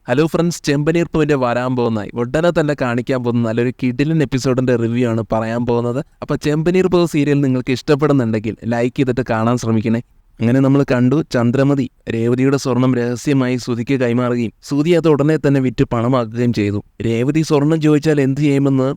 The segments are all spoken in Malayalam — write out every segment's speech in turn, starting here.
ഹലോ ഫ്രണ്ട്സ്, ചെമ്പനീർ പൂവിൻ്റെ വരാൻ പോകുന്നതായി ഉടനെ തന്നെ കാണിക്കാൻ പോകുന്ന നല്ലൊരു കിടിലൻ എപ്പിസോഡിൻ്റെ റിവ്യൂ ആണ് പറയാൻ പോകുന്നത്. അപ്പോൾ ചെമ്പനീർ പൂവ് സീരിയൽ നിങ്ങൾക്ക് ഇഷ്ടപ്പെടുന്നുണ്ടെങ്കിൽ ലൈക്ക് ചെയ്തിട്ട് കാണാൻ ശ്രമിക്കണേ. അങ്ങനെ നമ്മൾ കണ്ടു, ചന്ദ്രമതി രേവതിയുടെ സ്വർണം രഹസ്യമായി സുധിക്ക് കൈമാറുകയും സുധി അത് ഉടനെ തന്നെ വിറ്റ് പണമാക്കുകയും ചെയ്തു. രേവതി സ്വർണം ചോദിച്ചാൽ എന്ത് ചെയ്യുമെന്ന്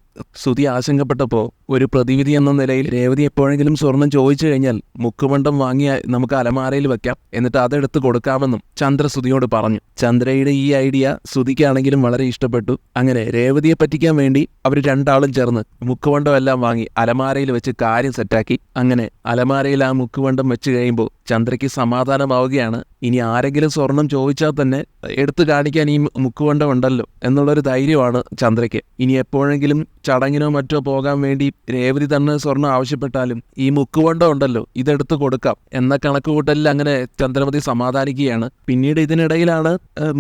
സുധി ആശങ്കപ്പെട്ടപ്പോൾ ഒരു പ്രതിവിധി എന്ന നിലയിൽ രേവതി എപ്പോഴെങ്കിലും സ്വർണം ചോദിച്ചു കഴിഞ്ഞാൽ മുക്കുമണ്ടം വാങ്ങി നമുക്ക് അലമാരയിൽ വെക്കാം, എന്നിട്ട് അതെടുത്ത് കൊടുക്കാമെന്നും ചന്ദ്ര സുധിയോട് പറഞ്ഞു. ചന്ദ്രയുടെ ഈ ഐഡിയ സുധിക്കാണെങ്കിലും വളരെ ഇഷ്ടപ്പെട്ടു. അങ്ങനെ രേവതിയെ പറ്റിക്കാൻ വേണ്ടി അവർ രണ്ടാളും ചേർന്ന് മുക്കുവണ്ടം എല്ലാം വാങ്ങി അലമാരയിൽ വെച്ച് കാര്യം സെറ്റാക്കി. അങ്ങനെ അലമാരയിൽ ആ മുക്കുവണ്ടം വെച്ച് കഴിയുമ്പോൾ ചന്ദ്രയ്ക്ക് സമാധാനമാവുകയാണ്. ഇനി ആരെങ്കിലും സ്വർണം ചോദിച്ചാൽ തന്നെ എടുത്തു കാണിക്കാൻ ഈ മുക്കുവണ്ടം ഉണ്ടല്ലോ എന്നുള്ളൊരു ധൈര്യമാണ് ചന്ദ്രയ്ക്ക്. ഇനി എപ്പോഴെങ്കിലും ചടങ്ങിനോ മറ്റോ പോകാൻ വേണ്ടി രേവതി തന്നെ സ്വർണം ആവശ്യപ്പെട്ടാലും ഈ മുക്കുവണ്ടം ഉണ്ടല്ലോ, ഇതെടുത്ത് കൊടുക്കാം എന്ന കണക്കുകൂട്ടലിൽ അങ്ങനെ ചന്ദ്രമതി സമാധാനിക്കുകയാണ്. പിന്നീട് ഇതിനിടയിലാണ്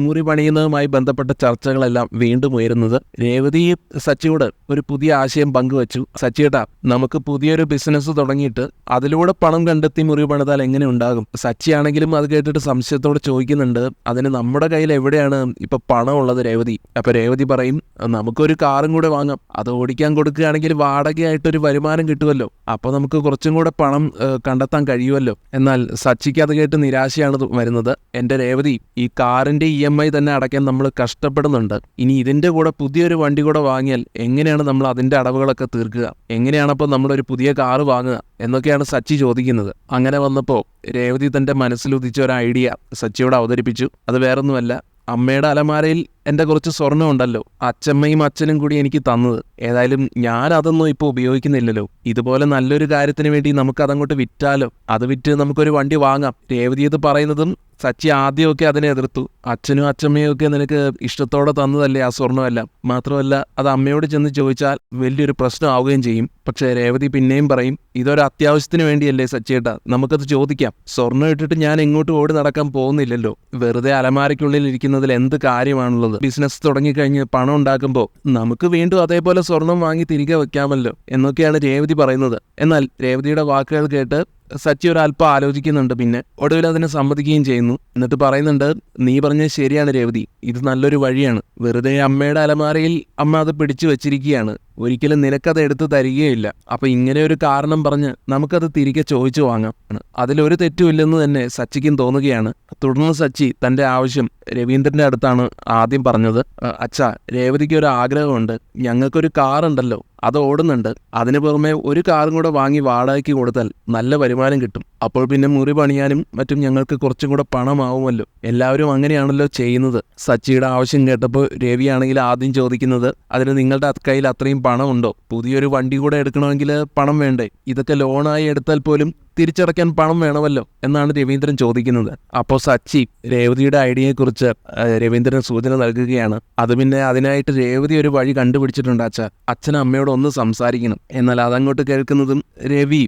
മുറി പണിയുന്നതുമായി ബന്ധപ്പെട്ട ചർച്ചകളെല്ലാം വീണ്ടും ഉയരുന്നത്. രേവതി സച്ചിയോട് ഒരു പുതിയ ആശയം പങ്കുവച്ചു. സച്ചിയേട്ടാ, നമുക്ക് പുതിയൊരു ബിസിനസ് തുടങ്ങിയിട്ട് അതിലൂടെ പണം കണ്ടെത്തി മുറി പണിതാൽ എങ്ങനെ ഉണ്ടാകും? സച്ചിയാണെങ്കിലും അത് കേട്ടിട്ട് സംശയത്തോടെ ചോദിക്കുന്നുണ്ട്, അതിന് നമ്മുടെ കയ്യിൽ എവിടെയാണ് ഇപ്പൊ പണം ഉള്ളത് രേവതി? അപ്പൊ രേവതി പറയും, നമുക്കൊരു കാറും കൂടെ വാങ്ങാം, അത് ഓടിക്കാൻ കൊടുക്കുകയാണെങ്കിൽ വാടകയായിട്ടൊരു വരുമാനം കിട്ടുമല്ലോ, അപ്പൊ നമുക്ക് കുറച്ചും കൂടെ പണം കണ്ടെത്താൻ കഴിയുമല്ലോ. എന്നാൽ സച്ചിക്ക് അത് കേട്ട് നിരാശയാണ് വരുന്നത്. എന്റെ രേവതി, ഈ കാറിന്റെ EMI തന്നെ അടയ്ക്കാൻ നമ്മൾ കഷ്ടപ്പെടുന്നുണ്ട്. ഇനി ഇതിന്റെ കൂടെ പുതിയൊരു വണ്ടി കൂടെ വാങ്ങിയാൽ എങ്ങനെയാണ് നമ്മൾ അതിന്റെ അടവുകളൊക്കെ തീർക്കുക? എങ്ങനെയാണപ്പോൾ നമ്മളൊരു പുതിയ കാറ് വാങ്ങുക എന്നൊക്കെയാണ് സച്ചി ചോദിക്കുന്നത്. അങ്ങനെ വന്നപ്പോൾ രേവതി തന്റെ മനസ്സിലുദിച്ച ഒരു ഐഡിയ സച്ചിയോട് അവതരിപ്പിച്ചു. അത് വേറൊന്നുമല്ല, അമ്മയുടെ അലമാരയിൽ എൻ്റെ കുറച്ച് സ്വർണ്ണം ഉണ്ടല്ലോ, അച്ഛമ്മയും അച്ഛനും കൂടി എനിക്ക് തന്നത്. ഏതായാലും ഞാൻ അതൊന്നും ഇപ്പോൾ ഉപയോഗിക്കുന്നില്ലല്ലോ, ഇതുപോലെ നല്ലൊരു കാര്യത്തിന് വേണ്ടി നമുക്കതങ്ങോട്ട് വിറ്റാലോ, അത് വിറ്റ് നമുക്കൊരു വണ്ടി വാങ്ങാം. രേവതി ഇത് പറയുന്നതും സച്ചി ആദ്യമൊക്കെ അതിനെ എതിർത്തു. അച്ഛനും അച്ഛമ്മയും ഒക്കെ നിനക്ക് ഇഷ്ടത്തോടെ തന്നതല്ലേ ആ സ്വർണ്ണമെല്ലാം, മാത്രമല്ല അത് അമ്മയോട് ചെന്ന് ചോദിച്ചാൽ വലിയൊരു പ്രശ്നമാവുകയും ചെയ്യും. പക്ഷേ രേവതി പിന്നെയും പറയും, ഇതൊരു അത്യാവശ്യത്തിന് വേണ്ടിയല്ലേ സച്ചിയേട്ടാ, നമുക്കത് ചോദിക്കാം. സ്വർണ്ണം ഇട്ടിട്ട് ഞാൻ എങ്ങോട്ടും ഓടി നടക്കാൻ പോകുന്നില്ലല്ലോ, വെറുതെ അലമാരയ്ക്കുള്ളിൽ ഇരിക്കുന്നതിൽ എന്ത് കാര്യമാണുള്ളത്? ബിസിനസ് തുടങ്ങിക്കഴിഞ്ഞ് പണം ഉണ്ടാക്കുമ്പോൾ നമുക്ക് വീണ്ടും അതേപോലെ സ്വർണം വാങ്ങി തിരികെ വെക്കാമല്ലോ എന്നൊക്കെയാണ് രേവതി പറയുന്നത്. എന്നാൽ രേവതിയുടെ വാക്കുകൾ കേട്ട് സച്ചി ഒരല്പം ആലോചിക്കുന്നുണ്ട്. പിന്നെ ഒടുവിൽ അതിനെ സമ്മതിക്കുകയും ചെയ്യുന്നു. എന്നിട്ട് പറയുന്നുണ്ട്, നീ പറഞ്ഞത് ശരിയാണ് രേവതി, ഇത് നല്ലൊരു വഴിയാണ്. വെറുതെ അമ്മയുടെ അലമാരയിൽ അമ്മ അത് പിടിച്ചു വെച്ചിരിക്കുകയാണ്, ഒരിക്കലും നിനക്കത് എടുത്തു തരികയില്ല. അപ്പൊ ഇങ്ങനെ ഒരു കാരണം പറഞ്ഞ് നമുക്കത് തിരികെ ചോദിച്ചു വാങ്ങാം. അതിലൊരു തെറ്റുമില്ലെന്ന് തന്നെ സച്ചിക്കും തോന്നുകയാണ്. തുടർന്ന് സച്ചി തന്റെ ആവശ്യം രവീന്ദ്രന്റെ അടുത്താണ് ആദ്യം പറഞ്ഞത്. അച്ഛാ, രേവതിക്ക് ഒരു ആഗ്രഹമുണ്ട്, ഞങ്ങൾക്കൊരു കാറുണ്ടല്ലോ, അത് ഓടുന്നുണ്ട്, അതിന് പുറമെ ഒരു കാറും കൂടെ വാങ്ങി വാടകയ്ക്ക് കൊടുത്താൽ നല്ല വരുമാനം കിട്ടും. അപ്പോൾ പിന്നെ മുറി പണിയാനും മറ്റും ഞങ്ങൾക്ക് കുറച്ചും കൂടെ പണമാവുമല്ലോ. എല്ലാവരും അങ്ങനെയാണല്ലോ ചെയ്യുന്നത്. സച്ചിയുടെ ആവശ്യം കേട്ടപ്പോൾ രവിയാണെങ്കിൽ ആദ്യം ചോദിക്കുന്നത്, അതിന് നിങ്ങളുടെ കയ്യിൽ അത്രയും പണമുണ്ടോ? പുതിയൊരു വണ്ടി കൂടെ എടുക്കണമെങ്കിൽ പണം വേണ്ടേ? ഇതൊക്കെ ലോണായി എടുത്താൽ പോലും തിരിച്ചടയ്ക്കാൻ പണം വേണമല്ലോ എന്നാണ് രവീന്ദ്രൻ ചോദിക്കുന്നത്. അപ്പോൾ സച്ചി രേവതിയുടെ ഐഡിയയെക്കുറിച്ച് രവീന്ദ്രൻ സൂചന നൽകുകയാണ്. അത് പിന്നെ അതിനായിട്ട് രേവതി ഒരു വഴി കണ്ടുപിടിച്ചിട്ടുണ്ട് അച്ഛനും അമ്മയോട് ഒന്ന് സംസാരിക്കണം. എന്നാൽ അതങ്ങോട്ട് കേൾക്കുന്നതും രവി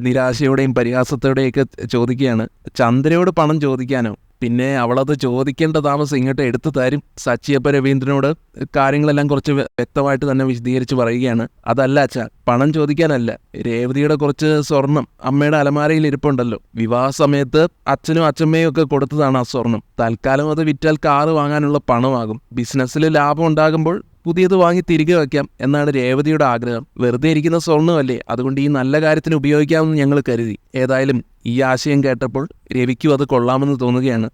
നിരാശയോടെയും പരിഹാസത്തോടെയൊക്കെ ചോദിക്കുകയാണ്, ചന്ദ്രയോട് പണം ചോദിക്കാനോ? പിന്നെ അവളത് ചോദിക്കേണ്ട താമസം ഇങ്ങോട്ട് എടുത്തു തരും. സച്ചിയപ്പ രവീന്ദ്രനോട് കാര്യങ്ങളെല്ലാം കുറച്ച് വ്യക്തമായിട്ട് തന്നെ വിശദീകരിച്ച് പറയുകയാണ്. അതല്ല അച്ഛാ, പണം ചോദിക്കാനല്ല, രേവതിയുടെ കുറച്ച് സ്വർണം അമ്മയുടെ അലമാരയിൽ ഇരിപ്പുണ്ടല്ലോ, വിവാഹ സമയത്ത് അച്ഛനും അച്ഛമ്മയും ഒക്കെ കൊടുത്തതാണ് ആ സ്വർണം. തൽക്കാലം അത് വിറ്റാൽ കാറ് വാങ്ങാനുള്ള പണമാകും. ബിസിനസ്സിൽ ലാഭം ഉണ്ടാകുമ്പോൾ പുതിയത് വാങ്ങി തിരികെ വയ്ക്കാം എന്നാണ് രേവതിയുടെ ആഗ്രഹം. വെറുതെ ഇരിക്കുന്ന സ്വർണ്ണമല്ലേ, അതുകൊണ്ട് ഈ നല്ല കാര്യത്തിന് ഉപയോഗിക്കാമെന്ന് ഞങ്ങൾ കരുതി. ഏതായാലും ഈ ആശയം കേട്ടപ്പോൾ രവിക്കും അത് കൊള്ളാമെന്ന് തോന്നുകയാണ്.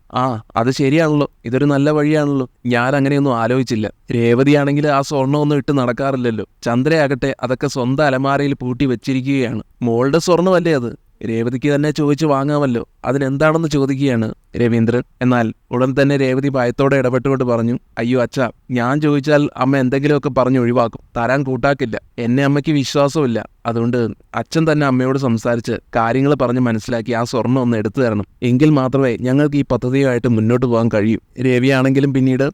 അത് ശരിയാണല്ലോ, ഇതൊരു നല്ല വഴിയാണല്ലോ, ഞാൻ അങ്ങനെയൊന്നും ആലോചിച്ചില്ല. രേവതിയാണെങ്കിൽ ആ സ്വർണ്ണമൊന്നും ഇട്ട് നടക്കാറില്ലല്ലോ, ചന്ദ്രയാകട്ടെ അതൊക്കെ സ്വന്തം അലമാരയിൽ പൂട്ടി വെച്ചിരിക്കുകയാണ്. മോളുടെ സ്വർണ്ണമല്ലേ അത്, രേവതിക്ക് തന്നെ ചോദിച്ചു വാങ്ങാമല്ലോ, അതിനെന്താണെന്ന് ചോദിക്കുകയാണ് രവീന്ദ്രൻ. എന്നാൽ ഉടൻ തന്നെ രേവതി ഭയത്തോടെ ഇടപെട്ടുകൊണ്ട് പറഞ്ഞു, അയ്യോ അച്ഛാ, ഞാൻ ചോദിച്ചാൽ അമ്മ എന്തെങ്കിലുമൊക്കെ പറഞ്ഞ് ഒഴിവാക്കും, തരാൻ കൂട്ടാക്കില്ല. എന്നെ അമ്മയ്ക്ക് വിശ്വാസമില്ല, അതുകൊണ്ട് അച്ഛൻ തന്നെ അമ്മയോട് സംസാരിച്ച് കാര്യങ്ങൾ പറഞ്ഞ് മനസ്സിലാക്കി ആ സ്വർണ്ണം ഒന്ന് എടുത്തു തരണം, എങ്കിൽ മാത്രമേ ഞങ്ങൾക്ക് ഈ പദ്ധതിയുമായിട്ട് മുന്നോട്ട് പോകാൻ കഴിയൂ. രവിയാണെങ്കിലും പിന്നീട്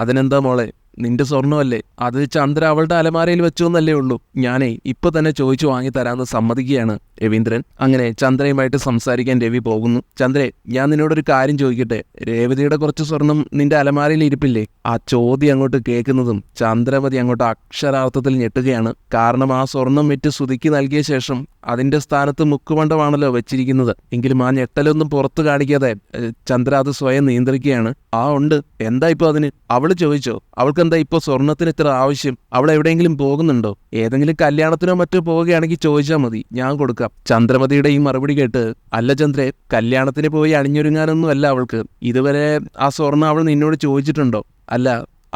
അതിനെന്താ മോളെ, നിന്റെ സ്വർണ്ണമല്ലേ, അത് ചന്ദ്ര അവളുടെ അലമാരയിൽ വെച്ചു എന്നല്ലേ ഉള്ളൂ. ഞാനേ ഇപ്പൊ തന്നെ ചോദിച്ചു വാങ്ങി തരാമെന്ന് സമ്മതിക്കുകയാണ് രവീന്ദ്രൻ. അങ്ങനെ ചന്ദ്രയുമായിട്ട് സംസാരിക്കാൻ രവി പോകുന്നു. ചന്ദ്രേ, ഞാൻ നിന്നോടൊരു കാര്യം ചോദിക്കട്ടെ, രേവതിയുടെ കുറച്ച് സ്വർണം നിന്റെ അലമാരയിൽ ഇരിപ്പില്ലേ? ആ ചോദ്യം അങ്ങോട്ട് കേൾക്കുന്നതും ചന്ദ്രമതി അങ്ങോട്ട് അക്ഷരാർത്ഥത്തിൽ ഞെട്ടുകയാണ്. കാരണം ആ സ്വർണം വിറ്റ് ശ്രുതിക്ക് നൽകിയ ശേഷം അതിന്റെ സ്ഥാനത്ത് മുക്കുമണ്ഡമാണല്ലോ വെച്ചിരിക്കുന്നത്. എങ്കിലും ആ ഞെട്ടലൊന്നും പുറത്തു കാണിക്കാതെ ചന്ദ്ര അത് സ്വയം നിയന്ത്രിക്കുകയാണ്. ആ ഉണ്ട്, എന്താ ഇപ്പൊ അതിന്? അവള് ചോദിച്ചോ? അവൾക്ക് എന്താ ഇപ്പൊ സ്വർണത്തിന് ഇത്ര ആവശ്യം? അവൾ എവിടെയെങ്കിലും പോകുന്നുണ്ടോ? ഏതെങ്കിലും കല്യാണത്തിനോ മറ്റോ പോവുകയാണെങ്കിൽ ചോദിച്ചാൽ മതി, ഞാൻ കൊടുക്കാം. ചന്ദ്രമതിയുടെ ഈ മറുപടി കേട്ട്, അല്ല ചന്ദ്രേ, കല്യാണത്തിന് പോയി അണിഞ്ഞൊരുങ്ങാനൊന്നും അല്ല അവൾക്ക്. ഇതുവരെ ആ സ്വർണം അവൾ നിന്നോട് ചോദിച്ചിട്ടുണ്ടോ? അല്ല,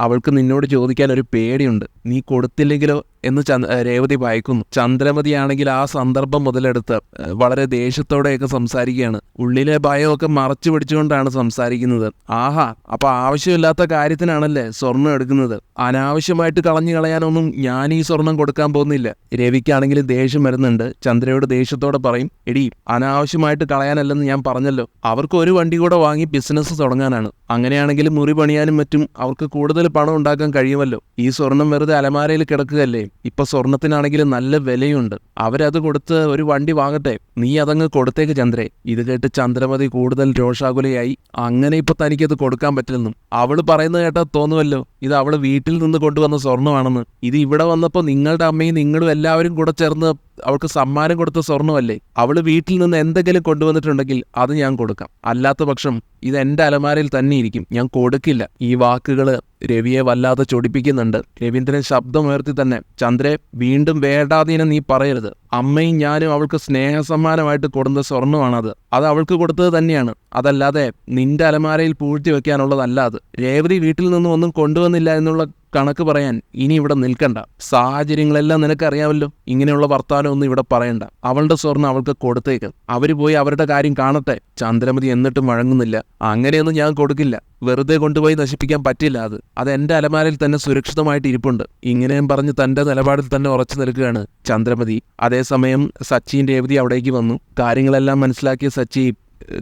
അവൾക്ക് നിന്നോട് ചോദിക്കാൻ ഒരു പേടിയുണ്ട്, നീ കൊടുത്തില്ലെങ്കിലോ എന്ന് രേവതി ഭയക്കുന്നു. ചന്ദ്രമതിയാണെങ്കിൽ ആ സന്ദർഭം മുതലെടുത്ത് വളരെ ദേഷ്യത്തോടെയൊക്കെ സംസാരിക്കുകയാണ്. ഉള്ളിലെ ഭയമൊക്കെ മറച്ചു പിടിച്ചുകൊണ്ടാണ് സംസാരിക്കുന്നത്. ആഹാ, അപ്പൊ ആവശ്യമില്ലാത്ത കാര്യത്തിനാണല്ലേ സ്വർണം എടുക്കുന്നത്? അനാവശ്യമായിട്ട് കളഞ്ഞു കളയാനൊന്നും ഞാൻ ഈ സ്വർണം കൊടുക്കാൻ പോകുന്നില്ല. രവിക്കാണെങ്കിൽ ദേഷ്യം വരുന്നുണ്ട്. ചന്ദ്രയോട് ദേഷ്യത്തോടെ പറയും, എടി, അനാവശ്യമായിട്ട് കളയാനല്ലെന്ന് ഞാൻ പറഞ്ഞല്ലോ. അവർക്ക് ഒരു വണ്ടി കൂടെ വാങ്ങി ബിസിനസ് തുടങ്ങാനാണ്. അങ്ങനെയാണെങ്കിൽ മുറി പണിയാനും മറ്റും അവർക്ക് കൂടുതൽ പണം ഉണ്ടാക്കാൻ കഴിയുമല്ലോ. ഈ സ്വർണം വെറുതെ അലമാരയിൽ കിടക്കുകയല്ലേ? ഇപ്പൊ സ്വർണത്തിനാണെങ്കിലും നല്ല വിലയുണ്ട്. അവരത് കൊടുത്ത് ഒരു വണ്ടി വാങ്ങട്ടെ, നീ അതങ്ങ് കൊടുത്തേക്ക് ചന്ദ്രേ. ഇത് കേട്ട് ചന്ദ്രമതി കൂടുതൽ രോഷാകുലയായി. അങ്ങനെ ഇപ്പൊ തനിക്കത് കൊടുക്കാൻ പറ്റില്ലെന്നും അവള് പറയുന്നത് കേട്ടാൽ തോന്നുമല്ലോ ഇത് അവള് വീട്ടിൽ നിന്ന് കൊണ്ടുവന്ന സ്വർണ്ണമാണെന്ന്. ഇത് ഇവിടെ വന്നപ്പോൾ നിങ്ങളുടെ അമ്മയും നിങ്ങളും എല്ലാവരും കൂടെ ചേർന്ന് അവൾക്ക് സമ്മാനം കൊടുത്ത സ്വർണ്ണമല്ലേ? അവള് വീട്ടിൽ നിന്ന് എന്തെങ്കിലും കൊണ്ടുവന്നിട്ടുണ്ടെങ്കിൽ അത് ഞാൻ കൊടുക്കാം. അല്ലാത്ത പക്ഷം ഇത് എന്റെ അലമാരയിൽ തന്നെ ഇരിക്കും, ഞാൻ കൊടുക്കില്ല. ഈ വാക്കുകള് രവിയെ വല്ലാതെ ചൊടിപ്പിക്കുന്നുണ്ട്. രവീന്ദ്രൻ ശബ്ദമുയർത്തി തന്നെ, ചന്ദ്രെ, വീണ്ടും വേണ്ടാതീനം നീ പറയരുത്. അമ്മയും ഞാനും അവൾക്ക് സ്നേഹസമ്മാനമായിട്ട് കൊടുത്ത സ്വർണ്ണമാണത്. അത് അവൾക്ക് കൊടുത്തത് തന്നെയാണ്. അതല്ലാതെ നിന്റെ അലമാരയിൽ പൂഴ്ത്തി വെക്കാനുള്ളതല്ല അത്. രേവതി വീട്ടിൽ നിന്നും ഒന്നും കൊണ്ടുവന്നില്ല എന്നുള്ള കണക്ക് പറയാൻ ഇനി ഇവിടെ നിൽക്കണ്ട. സാഹചര്യങ്ങളെല്ലാം നിനക്കറിയാമല്ലോ. ഇങ്ങനെയുള്ള വർത്താനം ഒന്നും ഇവിടെ പറയണ്ട. അവളുടെ സ്വർണ്ണം അവൾക്ക് കൊടുത്തേക്ക്. അവര് പോയി അവരുടെ കാര്യം കാണട്ടെ. ചന്ദ്രമതി എന്നിട്ടും വഴങ്ങുന്നില്ല. അങ്ങനെയൊന്നും ഞാൻ കൊടുക്കില്ല. വെറുതെ കൊണ്ടുപോയി നശിപ്പിക്കാൻ പറ്റില്ല. അത് എന്റെ അലമാരയിൽ തന്നെ സുരക്ഷിതമായിട്ട് ഇരിപ്പുണ്ട്. ഇങ്ങനെയും പറഞ്ഞ് തന്റെ നിലപാടിൽ തന്നെ ഉറച്ചു നിൽക്കുകയാണ് ചന്ദ്രമതി. അതേസമയം സച്ചിൻ രേവതി അവിടേക്ക് വന്നു. കാര്യങ്ങളെല്ലാം മനസ്സിലാക്കിയ സച്ചി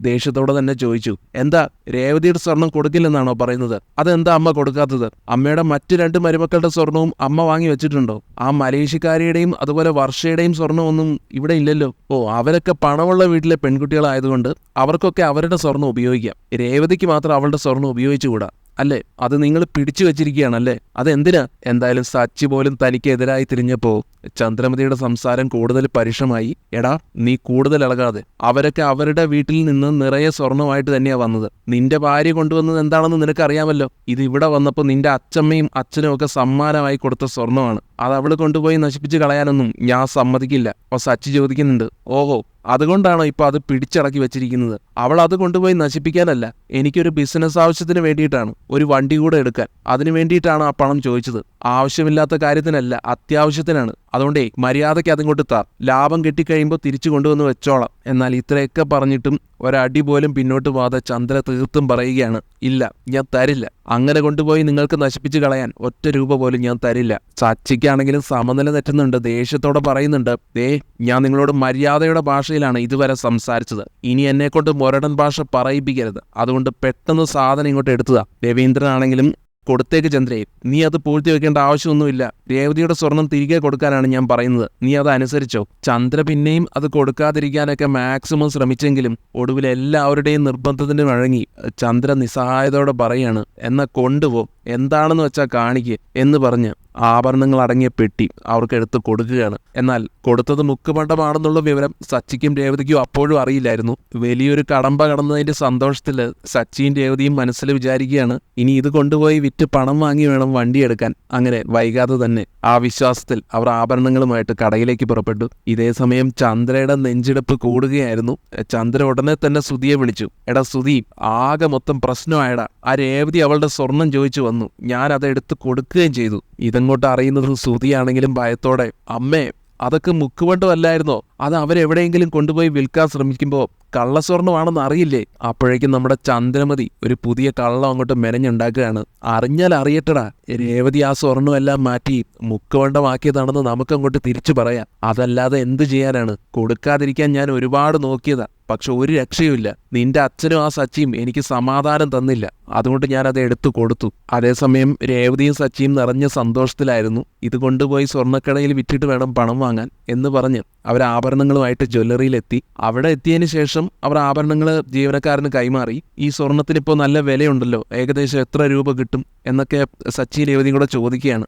ദേഷ്യത്തോടെ തന്നെ ചോദിച്ചു, എന്താ രേവതിയുടെ സ്വർണം കൊടുക്കില്ലെന്നാണോ പറയുന്നത്? അതെന്താ അമ്മ കൊടുക്കാത്തത്? അമ്മയുടെ മറ്റു 2 മരുമക്കളുടെ സ്വർണവും അമ്മ വാങ്ങി വെച്ചിട്ടുണ്ടോ? ആ മലേഷ്യക്കാരിയുടെയും അതുപോലെ വർഷയുടെയും സ്വർണ്ണമൊന്നും ഇവിടെ ഇല്ലല്ലോ. ഓ, അവരൊക്കെ പണമുള്ള വീട്ടിലെ പെൺകുട്ടികളായതുകൊണ്ട് അവർക്കൊക്കെ അവരുടെ സ്വർണം ഉപയോഗിക്കാം. രേവതിക്ക് മാത്രം അവളുടെ സ്വർണം ഉപയോഗിച്ചുകൂടാ അല്ലേ? അത് നിങ്ങൾ പിടിച്ചു വെച്ചിരിക്കുകയാണല്ലേ? അതെന്തിനാ? എന്തായാലും സച്ചി പോലും തനിക്കെതിരായി തിരിഞ്ഞപ്പോ ചന്ദ്രമതിയുടെ സംസാരം കൂടുതൽ പരുഷമായി. എടാ, നീ കൂടുതൽ ഇളകാതെ. അവരൊക്കെ അവരുടെ വീട്ടിൽ നിന്ന് നിറയെ സ്വർണമായിട്ട് തന്നെയാ വന്നത്. നിന്റെ ഭാര്യ കൊണ്ടുവന്നത് എന്താണെന്ന് നിനക്കറിയാമല്ലോ. ഇത് ഇവിടെ വന്നപ്പോൾ നിന്റെ അച്ഛമ്മയും അച്ഛനും ഒക്കെ സമ്മാനമായി കൊടുത്ത സ്വർണമാണ്. അത് അവള് കൊണ്ടുപോയി നശിപ്പിച്ച് കളയാനൊന്നും ഞാൻ സമ്മതിക്കില്ല. അപ്പൊ സച്ചി ചോദിക്കുന്നുണ്ട്, ഓഹോ, അതുകൊണ്ടാണോ ഇപ്പൊ അത് പിടിച്ചടക്കി വെച്ചിരിക്കുന്നത്? അവൾ അത് കൊണ്ടുപോയി നശിപ്പിക്കാനല്ല, എനിക്കൊരു ബിസിനസ് ആവശ്യത്തിന് വേണ്ടിയിട്ടാണ്. ഒരു വണ്ടി കൂടെ എടുക്കാൻ. അതിനു വേണ്ടിയിട്ടാണ് ആ പണം ചോദിച്ചത്. ആവശ്യമില്ലാത്ത കാര്യത്തിനല്ല, അത്യാവശ്യത്തിനാണ്. അതുകൊണ്ടേ മര്യാദയ്ക്ക് അതിങ്ങോട്ട് താ. ലാഭം കിട്ടിക്കഴിയുമ്പോൾ തിരിച്ചു കൊണ്ടുവന്ന് വെച്ചോളാം. എന്നാൽ ഇത്രയൊക്കെ പറഞ്ഞിട്ടും ഒരടി പോലും പിന്നോട്ട് പോകാതെ ചന്ദ്ര തീർത്തും പറയുകയാണ്, ഇല്ല, ഞാൻ തരില്ല. അങ്ങനെ കൊണ്ടുപോയി നിങ്ങൾക്ക് നശിപ്പിച്ച് കളയാൻ ഒറ്റ രൂപ പോലും ഞാൻ തരില്ല. സച്ചിക്കാണെങ്കിലും സമനില തെറ്റുന്നുണ്ട്. ദേഷ്യത്തോടെ പറയുന്നുണ്ട്, ഞാൻ നിങ്ങളോട് മര്യാദയുടെ ഭാഷയിലാണ് ഇതുവരെ സംസാരിച്ചത്. ഇനി എന്നെക്കൊണ്ട് മൊരടൻ ഭാഷ പറയിപ്പിക്കരുത്. അതുകൊണ്ട് പെട്ടെന്ന് സാധനം ഇങ്ങോട്ട് എടുത്തതാ. രവീന്ദ്രനാണെങ്കിലും, കൊടുത്തേക്ക് ചന്ദ്രേ, നീ അത് പൂഴ്ത്തി വെക്കേണ്ട ആവശ്യമൊന്നുമില്ല. രേവതിയുടെ സ്വർണം തിരികെ കൊടുക്കാനാണ് ഞാൻ പറയുന്നത്. നീ അത് അനുസരിച്ചോ. ചന്ദ്ര പിന്നെയും അത് കൊടുക്കാതിരിക്കാനൊക്കെ മാക്സിമം ശ്രമിച്ചെങ്കിലും ഒടുവിൽ എല്ലാവരുടെയും നിർബന്ധത്തിന് വഴങ്ങി ചന്ദ്ര നിസ്സഹായതയോടെ പറയാണ്, എന്നാ കൊണ്ടുപോ, എന്താണെന്ന് വെച്ചാൽ കാണിക്ക് എന്ന് പറഞ്ഞ് ആഭരണങ്ങൾ അടങ്ങിയ പെട്ടി അവർക്ക് എടുത്ത് കൊടുക്കുകയാണ്. എന്നാൽ കൊടുത്തത് മുക്കുപണ്ടമാണെന്നുള്ള വിവരം സച്ചിക്കും രേവതിക്കും അപ്പോഴും അറിയില്ലായിരുന്നു. വലിയൊരു കടമ്പ കടന്നതിന്റെ സന്തോഷത്തില് സച്ചിയും രേവതിയും മനസ്സിൽ വിചാരിക്കുകയാണ്, ഇനി ഇത് കൊണ്ടുപോയി വിറ്റ് പണം വാങ്ങി വേണം വണ്ടി എടുക്കാൻ. അങ്ങനെ വൈകാതെ തന്നെ ആ വിശ്വാസത്തിൽ അവർ ആഭരണങ്ങളുമായിട്ട് കടയിലേക്ക് പുറപ്പെട്ടു. ഇതേ സമയം ചന്ദ്രയുടെ നെഞ്ചിടിപ്പ് കൂടുകയായിരുന്നു. ചന്ദ്ര ഉടനെ തന്നെ സുധിയെ വിളിച്ചു. എടാ സുധി, ആകെ മൊത്തം പ്രശ്നമായടാ. ആ രേവതി അവളുടെ സ്വർണം ചോദിച്ചു വന്നു. ഞാൻ അതെടുത്ത് കൊടുക്കുകയും ചെയ്തു. ഇതങ്ങോട്ട് അറിയുന്നത് സുധിയാണെങ്കിലും ഭയത്തോടെ, അമ്മേ, അതൊക്കെ മുക്കുവണ്ടമല്ലായിരുന്നോ? അത് അവരെവിടെയെങ്കിലും കൊണ്ടുപോയി വിൽക്കാൻ ശ്രമിക്കുമ്പോൾ കള്ളസ്വർണ്ണമാണെന്ന് അറിയില്ലേ? അപ്പോഴേക്കും നമ്മുടെ ചന്ദ്രമതി ഒരു പുതിയ കള്ളം അങ്ങോട്ട് മെനഞ്ഞുണ്ടാക്കുകയാണ്. അറിഞ്ഞാൽ അറിയട്ടടാ, രേവതി ആ സ്വർണ്ണമെല്ലാം മാറ്റി മുക്കുവണ്ടമാക്കിയതാണെന്ന് നമുക്കങ്ങോട്ട് തിരിച്ചു പറയാം. അതല്ലാതെ എന്ത് ചെയ്യാനാണ്? കൊടുക്കാതിരിക്കാൻ ഞാൻ ഒരുപാട് നോക്കിയതാ. പക്ഷെ ഒരു രക്ഷയുമില്ല. നിന്റെ അച്ഛനും ആ സച്ചിയും എനിക്ക് സമാധാനം തന്നില്ല. അതുകൊണ്ട് ഞാനത് എടുത്തു കൊടുത്തു. അതേസമയം രേവതിയും സച്ചിയും നിറഞ്ഞ സന്തോഷത്തിലായിരുന്നു. ഇത് കൊണ്ടുപോയി സ്വർണ്ണക്കടയിൽ വിറ്റിട്ട് വേണം പണം വാങ്ങാൻ എന്ന് പറഞ്ഞ് അവർ ആഭരണങ്ങളുമായിട്ട് ജ്വല്ലറിയിലെത്തി. അവിടെ എത്തിയതിന് ശേഷം അവർ ആഭരണങ്ങൾ ജീവനക്കാരന് കൈമാറി. ഈ സ്വർണത്തിനിപ്പോൾ നല്ല വിലയുണ്ടല്ലോ, ഏകദേശം എത്ര രൂപ കിട്ടും എന്നൊക്കെ സച്ചി രേവതിയും കൂടെ ചോദിക്കുകയാണ്.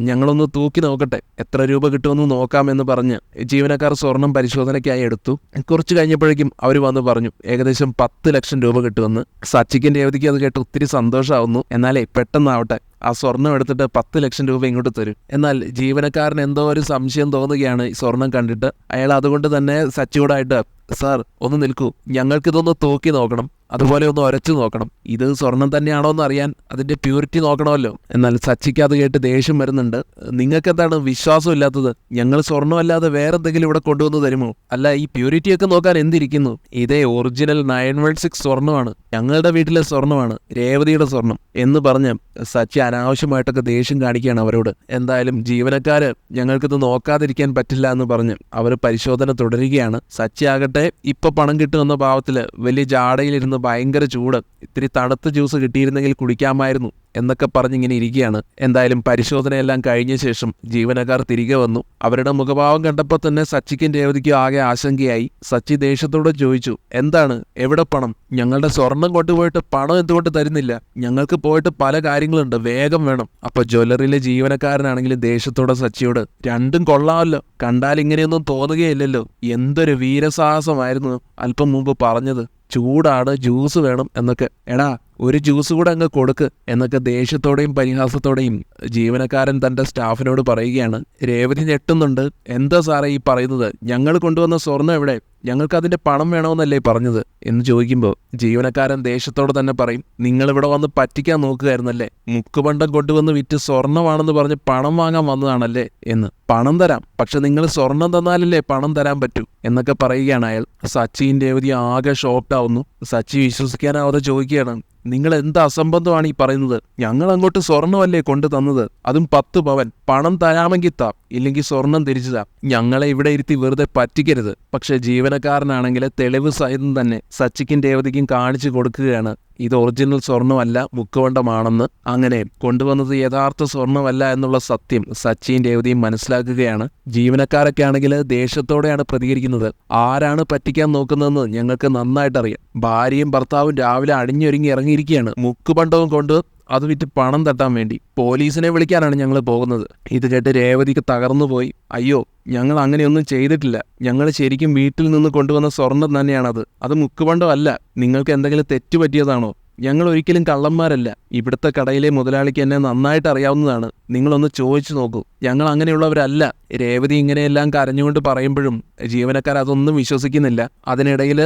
ഞങ്ങളൊന്ന് തൂക്കി നോക്കട്ടെ, എത്ര രൂപ കിട്ടുമെന്ന് നോക്കാമെന്ന് പറഞ്ഞ് ജീവനക്കാർ സ്വർണം പരിശോധനയ്ക്കായി എടുത്തു. കുറച്ച് കഴിഞ്ഞപ്പോഴേക്കും അവർ വന്ന് പറഞ്ഞു ഏകദേശം 10 ലക്ഷം രൂപ കിട്ടുമെന്ന്. സച്ചിക്കും രേവതിക്കും അത് കേട്ട് ഒത്തിരി സന്തോഷമാവുന്നു. എന്നാലേ പെട്ടെന്നാവട്ടെ, ആ സ്വർണം എടുത്തിട്ട് 10 ലക്ഷം രൂപ ഇങ്ങോട്ട് തരും. എന്നാൽ ജീവനക്കാരന് എന്തോ ഒരു സംശയം തോന്നുകയാണ് ഈ സ്വർണം കണ്ടിട്ട്. അയാൾ അതുകൊണ്ട് തന്നെ സച്ചിയോടായിട്ട്, സാർ ഒന്ന് നിൽക്കൂ, ഞങ്ങൾക്കിതൊന്ന് തൂക്കി നോക്കണം, അതുപോലെ ഒന്ന് ഉരച്ചു നോക്കണം, ഇത് സ്വർണം തന്നെയാണോ എന്ന് അറിയാൻ അതിന്റെ പ്യൂരിറ്റി നോക്കണമല്ലോ. എന്നാൽ സച്ചിക്ക് അത് കേട്ട് ദേഷ്യം വരുന്നുണ്ട്. നിങ്ങൾക്ക് എന്താണ് വിശ്വാസം ഇല്ലാത്തത്? ഞങ്ങൾ സ്വർണ്ണമല്ലാതെ വേറെന്തെങ്കിലും ഇവിടെ കൊണ്ടുവന്ന് തരുമോ? അല്ല, ഈ പ്യൂരിറ്റിയൊക്കെ നോക്കാൻ എന്തിരിക്കുന്നു? ഇതേ ഒറിജിനൽ 916 സ്വർണ്ണമാണ്, ഞങ്ങളുടെ വീട്ടിലെ സ്വർണ്ണമാണ്, രേവതിയുടെ സ്വർണം എന്ന് പറഞ്ഞ് സച്ചി അനാവശ്യമായിട്ടൊക്കെ ദേഷ്യം കാണിക്കുകയാണ് അവരോട്. എന്തായാലും ജീവനക്കാര് ഞങ്ങൾക്കിത് നോക്കാതിരിക്കാൻ പറ്റില്ല എന്ന് പറഞ്ഞ് അവർ പരിശോധന തുടരുകയാണ്. സച്ചി ആകട്ടെ ഇപ്പൊ പണം കിട്ടുമെന്ന ഭാവത്തില് വലിയ ജാടയിലിരുന്ന് ഭയങ്കര ചൂട്, ഇത്തിരി തണുത്ത ജ്യൂസ് കിട്ടിയിരുന്നെങ്കിൽ കുടിക്കാമായിരുന്നു എന്നൊക്കെ പറഞ്ഞിങ്ങനെ ഇരിക്കുകയാണ്. എന്തായാലും പരിശോധനയെല്ലാം കഴിഞ്ഞ ശേഷം ജീവനക്കാർ തിരികെ വന്നു. അവരുടെ മുഖഭാവം കണ്ടപ്പോൾ തന്നെ സച്ചിക്കും രേവതിക്കും ആകെ ആശങ്കയായി. സച്ചി ദേഷ്യത്തോട് ചോദിച്ചു, എന്താണ്, എവിടെ പണം? ഞങ്ങളുടെ സ്വർണം കൊണ്ടുപോയിട്ട് പണം എന്തുകൊണ്ട് തരുന്നില്ല? ഞങ്ങൾക്ക് പോയിട്ട് പല കാര്യങ്ങളുണ്ട്, വേഗം വേണം. അപ്പൊ ജ്വല്ലറിയിലെ ജീവനക്കാരനാണെങ്കിലും ദേഷ്യത്തോടെ സച്ചിയോട്, രണ്ടും കൊള്ളാമല്ലോ, കണ്ടാൽ ഇങ്ങനെയൊന്നും തോന്നുകയില്ലല്ലോ, എന്തൊരു വീരസാഹസമായിരുന്നു അല്പം മുമ്പ് പറഞ്ഞത്, ചൂടാണ്, ജ്യൂസ് വേണം എന്നൊക്കെ. എടാ, ഒരു ജ്യൂസ് കൂടെ അങ്ങ് കൊടുക്ക് എന്നൊക്കെ ദേഷ്യത്തോടെയും പരിഹാസത്തോടെയും ജീവനക്കാരൻ തന്റെ സ്റ്റാഫിനോട് പറയുകയാണ്. രേവതി ഞെട്ടുന്നുണ്ട്. എന്താ സാറേ ഈ പറയുന്നത്? ഞങ്ങൾ കൊണ്ടുവന്ന സ്വർണ്ണം എവിടെ? ഞങ്ങൾക്ക് അതിന്റെ പണം വേണമെന്നല്ലേ പറഞ്ഞത് എന്ന് ചോദിക്കുമ്പോൾ ജീവനക്കാരൻ ദേഷ്യത്തോടെ തന്നെ പറയും, നിങ്ങൾ ഇവിടെ വന്ന് പറ്റിക്കാൻ നോക്കുകയായിരുന്നല്ലേ, മുക്കുപണ്ടം കൊണ്ടുവന്ന് വിറ്റ് സ്വർണ്ണമാണെന്ന് പറഞ്ഞ് പണം വാങ്ങാൻ വന്നതാണല്ലേ എന്ന്. പണം തരാം, പക്ഷെ നിങ്ങൾ സ്വർണം തന്നാലല്ലേ പണം തരാൻ പറ്റൂ എന്നൊക്കെ പറയുകയാണ് അയാൾ. സച്ചിൻ രേവതി ആകെ ഷോക്ക്ഡ് ആവുന്നു. സച്ചി വിശ്വസിക്കാനാവാതെ ചോദിക്കുകയാണ്, നിങ്ങൾ എന്ത് അസംബന്ധമാണ് ഈ പറയുന്നത്? ഞങ്ങൾ അങ്ങോട്ട് സ്വർണ്ണമല്ലേ കൊണ്ടു തന്നത്, അതും 10 പവൻ. പണം തരാമെങ്കിൽ താ, ഇല്ലെങ്കിൽ സ്വർണം തിരിച്ചു താ. ഞങ്ങളെ ഇവിടെ ഇരുത്തി വെറുതെ പറ്റിക്കരുത്. പക്ഷെ ജീവനക്കാരനാണെങ്കിൽ തെളിവ് സഹിതം തന്നെ സച്ചിക്കും രേവതിക്കും കാണിച്ചു കൊടുക്കുകയാണ്, ഇത് ഒറിജിനൽ സ്വർണ്ണമല്ല, മുക്കുവണ്ടമാണെന്ന്. അങ്ങനെ കൊണ്ടുവന്നത് യഥാർത്ഥ സ്വർണ്ണമല്ല എന്നുള്ള സത്യം സച്ചിൻ രേവതിയും മനസ്സിലാക്കുകയാണ്. ജീവനക്കാരൊക്കെ ആണെങ്കിൽ ദേഷ്യത്തോടെയാണ് പ്രതികരിക്കുന്നത്. ആരാണ് പറ്റിക്കാൻ നോക്കുന്നതെന്ന് ഞങ്ങൾക്ക് നന്നായിട്ടറിയാം. ഭാര്യയും ഭർത്താവും രാവിലെ അണിഞ്ഞൊരുങ്ങി ഇറങ്ങിയിരിക്കുകയാണ്, മുക്കുപണ്ടവും കൊണ്ട് അത് വിറ്റ് പണം തട്ടാൻ വേണ്ടി. പോലീസിനെ വിളിക്കാനാണ് ഞങ്ങൾ പോകുന്നത്. ഇത് കേട്ട് രേവതിക്ക് തകർന്നു പോയി. അയ്യോ, ഞങ്ങൾ അങ്ങനെയൊന്നും ചെയ്തിട്ടില്ല. ഞങ്ങൾ ശരിക്കും വീട്ടിൽ നിന്ന് കൊണ്ടുവന്ന സ്വർണം തന്നെയാണത്. അത് മുക്കുപണ്ടമല്ല. നിങ്ങൾക്ക് എന്തെങ്കിലും തെറ്റ് പറ്റിയതാണോ? ഞങ്ങൾ ഒരിക്കലും കള്ളന്മാരല്ല. ഇവിടുത്തെ കടയിലെ മുതലാളിക്ക് എന്നെ നന്നായിട്ട് അറിയാവുന്നതാണ്. നിങ്ങളൊന്ന് ചോദിച്ചു നോക്കൂ, ഞങ്ങൾ അങ്ങനെയുള്ളവരല്ല. രേവതി ഇങ്ങനെയെല്ലാം കരഞ്ഞുകൊണ്ട് പറയുമ്പോഴും ജീവനക്കാർ അതൊന്നും വിശ്വസിക്കുന്നില്ല. അതിനിടയിൽ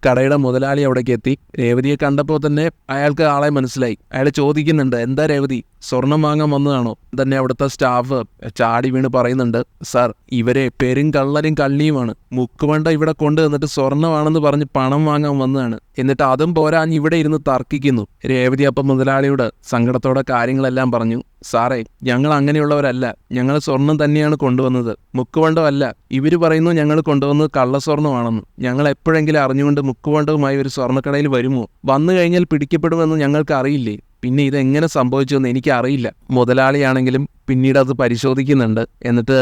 കടയുടെ മുതലാളി അവിടേക്ക് എത്തി. രേവതിയെ കണ്ടപ്പോൾ തന്നെ അയാൾക്ക് ആളെ മനസ്സിലായി. അയാൾ ചോദിക്കുന്നുണ്ട്, എന്താ രേവതി, സ്വർണം വാങ്ങാൻ വന്നതാണോ? തന്നെ അവിടുത്തെ സ്റ്റാഫ് ചാടി വീണ് പറയുന്നുണ്ട്, സാർ, ഇവരെ പെരും കള്ളനും കള്ളിയുമാണ്. മുക്കുവണ്ട ഇവിടെ കൊണ്ടുവന്നിട്ട് സ്വർണ്ണമാണെന്ന് പറഞ്ഞ് പണം വാങ്ങാൻ വന്നതാണ്. എന്നിട്ട് അതും പോരാഞ്ഞ് ഇവിടെ ഇരുന്ന് തർക്കിക്കുന്നു. രേവതി അപ്പം മുതലാളിയോട് സങ്കടത്തോടെ കാര്യങ്ങളെല്ലാം പറഞ്ഞു. സാറേ, ഞങ്ങൾ അങ്ങനെയുള്ളവരല്ല. ഞങ്ങൾ സ്വർണം തന്നെയാണ് കൊണ്ടുവന്നത്, മുക്കുവണ്ടമല്ല. ഇവർ പറയുന്നു ഞങ്ങൾ കൊണ്ടുവന്നത് കള്ളസ്വർണ്ണമാണെന്ന്. ഞങ്ങൾ എപ്പോഴെങ്കിലും അറിഞ്ഞുകൊണ്ട് മുക്കുവണ്ടവുമായി ഒരു സ്വർണ്ണക്കടയിൽ വരുമോ? വന്നു കഴിഞ്ഞാൽ പിടിക്കപ്പെടുമെന്ന് ഞങ്ങൾക്ക് അറിയില്ലേ? പിന്നെ ഇതെങ്ങനെ സംഭവിച്ചുവെന്ന് എനിക്ക് അറിയില്ല. മുതലാളിയാണെങ്കിലും പിന്നീട് അത് പരിശോധിക്കുന്നുണ്ട്. എന്നിട്ട്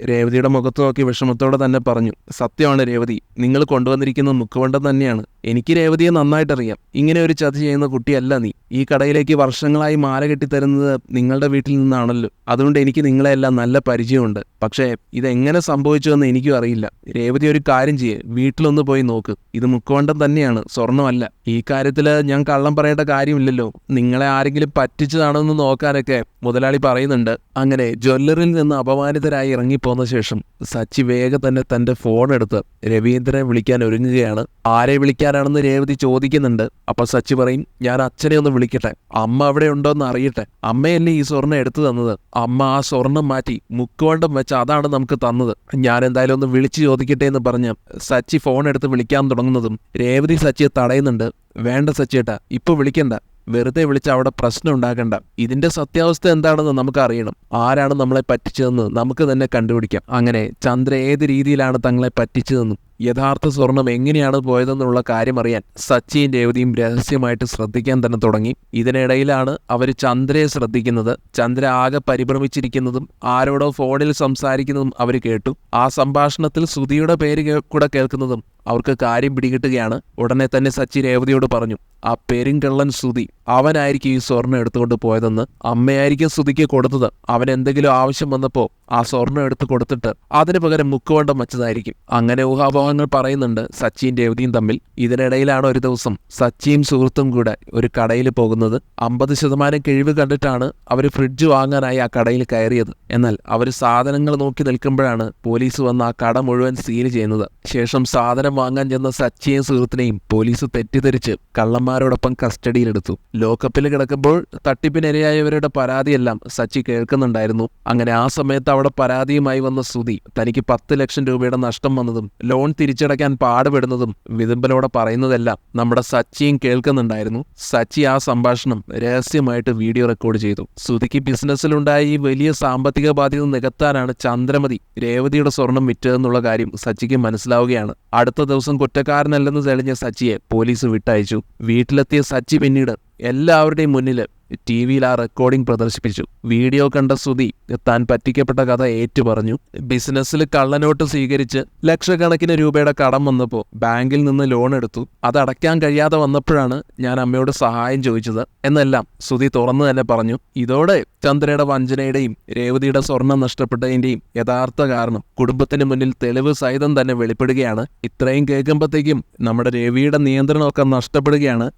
രേവതിയുടെ മുഖത്ത് നോക്കി വിഷമത്തോടെ തന്നെ പറഞ്ഞു, സത്യമാണ് രേവതി, നിങ്ങൾ കൊണ്ടുവന്നിരിക്കുന്ന മുക്കുവണ്ടം തന്നെയാണ്. എനിക്ക് രേവതിയെ നന്നായിട്ടറിയാം. ഇങ്ങനെ ഒരു ചതി ചെയ്യുന്ന കുട്ടിയല്ല നീ. ഈ കടയിലേക്ക് വർഷങ്ങളായി മാല കെട്ടിത്തരുന്നത് നിങ്ങളുടെ വീട്ടിൽ നിന്നാണല്ലോ. അതുകൊണ്ട് എനിക്ക് നിങ്ങളെല്ലാം നല്ല പരിചയമുണ്ട്. പക്ഷേ ഇതെങ്ങനെ സംഭവിച്ചുവെന്ന് എനിക്കും അറിയില്ല. രേവതി ഒരു കാര്യം ചെയ്യേ, വീട്ടിലൊന്ന് പോയി നോക്ക്. ഇത് മുക്കുവണ്ടം തന്നെയാണ്, സ്വർണ്ണമല്ല. ഈ കാര്യത്തിൽ ഞാൻ കള്ളം പറയേണ്ട കാര്യമില്ലല്ലോ. നിങ്ങളെ ആരെങ്കിലും പറ്റിച്ചതാണെന്ന് നോക്കാനൊക്കെ മുതലാളി പറയുന്നുണ്ട്. അങ്ങനെ ജ്വല്ലറിൽ നിന്ന് അപമാനിതരായി ഇറങ്ങിപ്പോന്ന ശേഷം സച്ചി വേഗം തന്നെ തന്റെ ഫോൺ എടുത്ത് രവീന്ദ്രനെ വിളിക്കാൻ ഒരുങ്ങുകയാണ്. ആരെ വിളിക്കാനാണെന്ന് രേവതി ചോദിക്കുന്നുണ്ട്. അപ്പൊ സച്ചി പറയും, ഞാൻ അച്ഛനെ ഒന്ന് വിളിക്കട്ടെ, അമ്മ അവിടെ ഉണ്ടോന്ന് അറിയട്ടെ. അമ്മയല്ലേ ഈ സ്വർണ്ണം എടുത്തു തന്നത്. അമ്മ ആ സ്വർണം മാറ്റി മുക്കുവണ്ടം വെച്ച് അതാണ് നമുക്ക് തന്നത്. ഞാൻ എന്തായാലും ഒന്ന് വിളിച്ചു ചോദിക്കട്ടെ എന്ന് പറഞ്ഞ് സച്ചി ഫോൺ എടുത്ത് വിളിക്കാൻ തുടങ്ങുന്നതും രേവതി സച്ചിയെ തടയുന്നുണ്ട്. വേണ്ട സച്ചിയേട്ടാ, ഇപ്പൊ വിളിക്കണ്ട. വെറുതെ വിളിച്ച് അവിടെ പ്രശ്നം ഉണ്ടാക്കണ്ട. ഇതിന്റെ സത്യാവസ്ഥ എന്താണെന്ന് നമുക്ക് അറിയണം. ആരാണ് നമ്മളെ പറ്റിച്ചതെന്ന് നമുക്ക് തന്നെ കണ്ടുപിടിക്കാം. അങ്ങനെ ചന്ദ്ര ഏത് രീതിയിലാണ് തങ്ങളെ പറ്റിച്ചതെന്നും യഥാർത്ഥ സ്വർണം എങ്ങനെയാണ് പോയതെന്നുള്ള കാര്യം അറിയാൻ സച്ചിയും രേവതിയും രഹസ്യമായിട്ട് ശ്രദ്ധിക്കാൻ തന്നെ തുടങ്ങി. ഇതിനിടയിലാണ് അവർ ചന്ദ്രയെ ശ്രദ്ധിക്കുന്നത്. ചന്ദ്ര ആകെ പരിഭ്രമിച്ചിരിക്കുന്നതും ആരോടോ ഫോണിൽ സംസാരിക്കുന്നതും അവർ കേട്ടു. ആ സംഭാഷണത്തിൽ ശ്രുതിയുടെ പേര് കൂടെ കേൾക്കുന്നതും അവർക്ക് കാര്യം പിടികിട്ടുകയാണ്. ഉടനെ തന്നെ സച്ചി രേവതിയോട് പറഞ്ഞു, ആ പെരുങ്കള്ളൻ ശ്രുതി അവനായിരിക്കും ഈ സ്വർണ്ണം എടുത്തുകൊണ്ട് പോയതെന്ന്. അമ്മയായിരിക്കും ശ്രുതിക്ക് കൊടുത്തത്. അവൻ എന്തെങ്കിലും ആവശ്യം വന്നപ്പോൾ ആ സ്വർണ്ണം എടുത്ത് കൊടുത്തിട്ട് അതിന് പകരം മുക്കുവണ്ടം വച്ചതായിരിക്കും. അങ്ങനെ ഊഹാപോഹങ്ങൾ പറയുന്നുണ്ട് സച്ചിയും രേവതിയും തമ്മിൽ. ഇതിനിടയിലാണ് ഒരു ദിവസം സച്ചിയും സുഹൃത്തും കൂടെ ഒരു കടയിൽ പോകുന്നത്. 50% കിഴിവ് കണ്ടിട്ടാണ് അവർ ഫ്രിഡ്ജ് വാങ്ങാനായി ആ കടയിൽ കയറിയത്. എന്നാൽ അവർ സാധനങ്ങൾ നോക്കി നിൽക്കുമ്പോഴാണ് പോലീസ് വന്ന് ആ കട മുഴുവൻ സീൽ ചെയ്യുന്നത്. ശേഷം സാധനം വാങ്ങാൻ ചെന്ന സച്ചിയെയും സുഹൃത്തിനെയും പോലീസ് തെറ്റിദ്ധരിച്ച് കള്ളന്മാരോടൊപ്പം കസ്റ്റഡിയിലെടുത്തു. ലോക്കപ്പിൽ കിടക്കുമ്പോൾ തട്ടിപ്പിനിരയായവരുടെ പരാതിയെല്ലാം സച്ചി കേൾക്കുന്നുണ്ടായിരുന്നു. അങ്ങനെ ആ സമയത്ത് അവിടെ പരാതിയുമായി വന്ന ശ്രുതി തനിക്ക് 10 ലക്ഷം രൂപയുടെ നഷ്ടം വന്നതും ലോൺ തിരിച്ചടയ്ക്കാൻ പാടുപെടുന്നതും വിതുമ്പലോടെ പറയുന്നതെല്ലാം നമ്മുടെ സച്ചിയും കേൾക്കുന്നുണ്ടായിരുന്നു. സച്ചി ആ സംഭാഷണം രഹസ്യമായിട്ട് വീഡിയോ റെക്കോർഡ് ചെയ്തു. ശ്രുതിക്ക് ബിസിനസ്സിലുണ്ടായ ഈ വലിയ സാമ്പത്തിക ബാധ്യത നികത്താനാണ് ചന്ദ്രമതി രേവതിയുടെ സ്വർണം വിറ്റതെന്നുള്ള കാര്യം സച്ചിക്ക് മനസ്സിലാവുകയാണ്. അടുത്ത ദിവസം കുറ്റക്കാരനല്ലെന്ന് തെളിഞ്ഞ സച്ചിയെ പോലീസ് വിട്ടയച്ചു. വീട്ടിലെത്തിയ സച്ചി പിന്നീട് എല്ലാവരുടെയും മുന്നിൽ TV-യിൽ ആ റെക്കോർഡിംഗ് പ്രദർശിപ്പിച്ചു. വീഡിയോ കണ്ട ശ്രുതി താൻ പറ്റിക്കപ്പെട്ട കഥ ഏറ്റുപറഞ്ഞു. ബിസിനസ്സിൽ കള്ളനോട്ട് സ്വീകരിച്ച് ലക്ഷക്കണക്കിന് രൂപയുടെ കടം വന്നപ്പോൾ ബാങ്കിൽ നിന്ന് ലോൺ എടുത്തു. അത് അടയ്ക്കാൻ കഴിയാതെ വന്നപ്പോഴാണ് ഞാൻ അമ്മയോട് സഹായം ചോദിച്ചത് എന്നെല്ലാം ശ്രുതി തുറന്നു തന്നെ പറഞ്ഞു. ഇതോടെ ചന്ദ്രയുടെ വഞ്ചനയുടെയും രേവതിയുടെ സ്വർണം നഷ്ടപ്പെട്ടതിന്റെയും യഥാർത്ഥ കാരണം കുടുംബത്തിന് മുന്നിൽ തെളിവ് സഹിതം തന്നെ വെളിപ്പെടുകയാണ്. ഇത്രയും കേൾക്കുമ്പോഴത്തേക്കും നമ്മുടെ രവിയുടെ നിയന്ത്രണമൊക്കെ നഷ്ടപ്പെടുകയാണ്.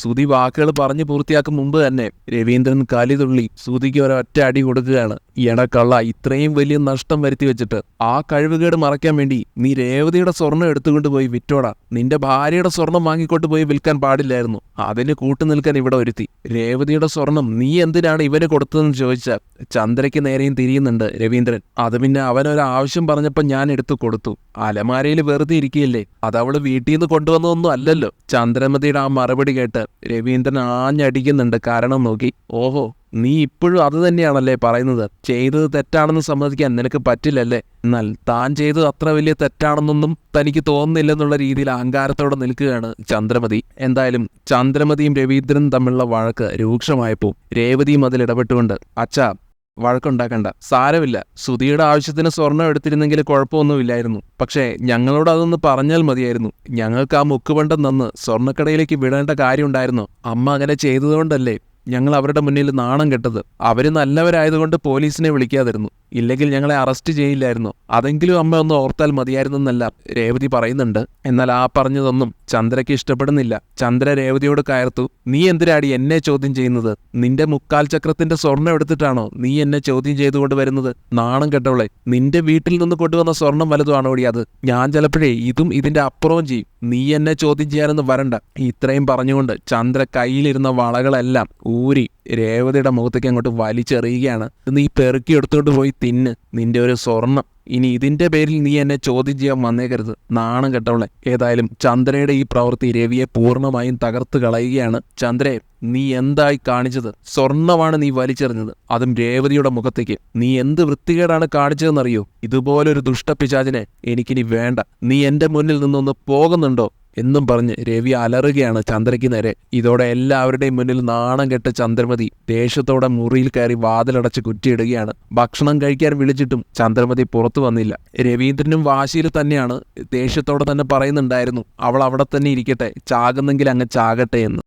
ശ്രുതി വാക്കുകൾ പറഞ്ഞു പൂർത്തിയാക്കും മുമ്പ് തന്നെ രവീന്ദ്രൻ കലിതുള്ളി ശ്രുതിക്ക് ഒരൊറ്റ അടി കൊടുക്കുകയാണ്. എടക്കള്ള, ഇത്രയും വലിയ നഷ്ടം വരുത്തി വെച്ചിട്ട് ആ കഴിവുകേട് മറയ്ക്കാൻ വേണ്ടി നീ രേവതിയുടെ സ്വർണം എടുത്തുകൊണ്ട് പോയി വിറ്റോടാ. നിന്റെ ഭാര്യയുടെ സ്വർണം വാങ്ങിക്കൊണ്ട് പോയി വിൽക്കാൻ പാടില്ലായിരുന്നു. അതിന് കൂട്ടുനിൽക്കാൻ ഇവിടെ ഒരുത്തി. രേവതിയുടെ സ്വർണം നീ എന്തിനാണ് ഇവന് കൊടുത്തതെന്ന് ചോദിച്ചാൽ ചന്ദ്രയ്ക്ക് നേരെയും തിരിയുന്നുണ്ട് രവീന്ദ്രൻ. അത് പിന്നെ അവനൊരാവശ്യം പറഞ്ഞപ്പോൾ ഞാൻ എടുത്തു കൊടുത്തു. അലമാരയിൽ വെറുതെ ഇരിക്കുകയല്ലേ, അതവള് വീട്ടിൽ നിന്ന് കൊണ്ടുവന്നതൊന്നും അല്ലല്ലോ. ചന്ദ്രമതിയുടെ ആ മറുപടി കേട്ട് രവീന്ദ്രൻ ആഞ്ഞടിക്കുന്നുണ്ട്. കാരണം നോക്കി, ഓഹോ, നീ ഇപ്പോഴും അത് തന്നെയാണല്ലേ പറയുന്നത്. ചെയ്തത് തെറ്റാണെന്ന് സമ്മതിക്കാൻ നിനക്ക് പറ്റില്ലല്ലേ. എന്നാൽ താൻ ചെയ്തത് അത്ര വലിയ തെറ്റാണെന്നൊന്നും തനിക്ക് തോന്നുന്നില്ലെന്നുള്ള രീതിയിൽ അഹങ്കാരത്തോടെ നിൽക്കുകയാണ് ചന്ദ്രമതി. എന്തായാലും ചന്ദ്രമതിയും രവീന്ദ്രനും തമ്മിലുള്ള വഴക്ക് രൂക്ഷമായപ്പോൾ രേവതിയും അതിൽ ഇടപെട്ടുകൊണ്ട്, അച്ഛാ, വഴക്കുണ്ടാക്കണ്ട, സാരമില്ല. ശ്രുതിയുടെ ആവശ്യത്തിന് സ്വർണം എടുത്തിരുന്നെങ്കിൽ കുഴപ്പമൊന്നുമില്ലായിരുന്നു. പക്ഷേ ഞങ്ങളോട് അതൊന്ന് പറഞ്ഞാൽ മതിയായിരുന്നു. ഞങ്ങൾക്ക് ആ മുക്കുപണ്ടം തന്ന് സ്വർണ്ണക്കടയിലേക്ക് വിടേണ്ട കാര്യമുണ്ടായിരുന്നു. അമ്മ അങ്ങനെ ചെയ്തതുകൊണ്ടല്ലേ ഞങ്ങൾ അവരുടെ മുന്നിൽ നാണം കെട്ടത്. അവര് നല്ലവരായതുകൊണ്ട് പോലീസിനെ വിളിക്കാതിരുന്നു. ഇല്ലെങ്കിൽ ഞങ്ങളെ അറസ്റ്റ് ചെയ്യില്ലായിരുന്നു. അതെങ്കിലും അമ്മ ഒന്ന് ഓർത്താൽ മതിയായിരുന്നെന്നല്ല രേവതി പറയുന്നുണ്ട്. എന്നാൽ ആ പറഞ്ഞതൊന്നും ചന്ദ്രയ്ക്ക് ഇഷ്ടപ്പെടുന്നില്ല. ചന്ദ്ര രേവതിയോട് കയർത്തു, നീ എന്തിനാടി എന്നെ ചോദ്യം ചെയ്യുന്നത്? നിന്റെ 3/4 ചക്രത്തിന്റെ സ്വർണം എടുത്തിട്ടാണോ നീ എന്നെ ചോദ്യം ചെയ്തുകൊണ്ട് വരുന്നത്? നാണം കെട്ടവളെ, നിന്റെ വീട്ടിൽ നിന്ന് കൊണ്ടുവന്ന സ്വർണം വലുതാണോ ഓടി അത്? ഞാൻ ചിലപ്പോഴേ ഇതും ഇതിന്റെ അപ്പുറവും ചെയ്യും. നീ എന്നെ ചോദ്യം ചെയ്യാനൊന്നും വരണ്ട. ഇത്രയും പറഞ്ഞുകൊണ്ട് ചന്ദ്ര കയ്യിലിരുന്ന വളകളെല്ലാം ഊരി രേവതിയുടെ മുഖത്തേക്ക് അങ്ങോട്ട് വലിച്ചെറിയുകയാണ്. നീ പെറുക്കി എടുത്തോണ്ട് പോയി തിന്ന് നിന്റെ ഒരു സ്വർണം. ഇനി ഇതിന്റെ പേരിൽ നീ എന്നെ ചോദ്യം ചെയ്യാൻ വന്നേക്കരുത്, നാണം കെട്ടവളെ. ഏതായാലും ചന്ദ്രയുടെ ഈ പ്രവൃത്തി രവിയെ പൂർണ്ണമായും തകർത്ത് കളയുകയാണ്. ചന്ദ്രയെ, നീ എന്തായി കാണിച്ചത്? സ്വർണമാണ് നീ വലിച്ചെറിഞ്ഞത്, അതും രേവതിയുടെ മുഖത്തേക്ക്. നീ എന്ത് വൃത്തികേടാണ് കാണിച്ചതെന്നറിയോ? ഇതുപോലൊരു ദുഷ്ടപിശാചിനെ എനിക്കിനി വേണ്ട. നീ എന്റെ മുന്നിൽ നിന്നൊന്ന് പോകുന്നുണ്ടോ എന്നും പറഞ്ഞ് രവി അലറുകയാണ് ചന്ദ്രയ്ക്ക് നേരെ. ഇതോടെ എല്ലാവരുടെയും മുന്നിൽ നാണം കെട്ട ചന്ദ്രമതി ദേഷ്യത്തോടെ മുറിയിൽ കയറി വാതിലടച്ച് കുറ്റിയിടുകയാണ്. ഭക്ഷണം കഴിക്കാൻ വിളിച്ചിട്ടും ചന്ദ്രമതി പുറത്തു വന്നില്ല. രവീന്ദ്രനും വാശിയിൽ തന്നെയാണ്. ദേഷ്യത്തോടെ തന്നെ പറയുന്നുണ്ടായിരുന്നു, അവൾ അവിടെ തന്നെ ഇരിക്കട്ടെ, ചാകുന്നെങ്കിൽ അങ്ങ് ചാകട്ടെ എന്ന്.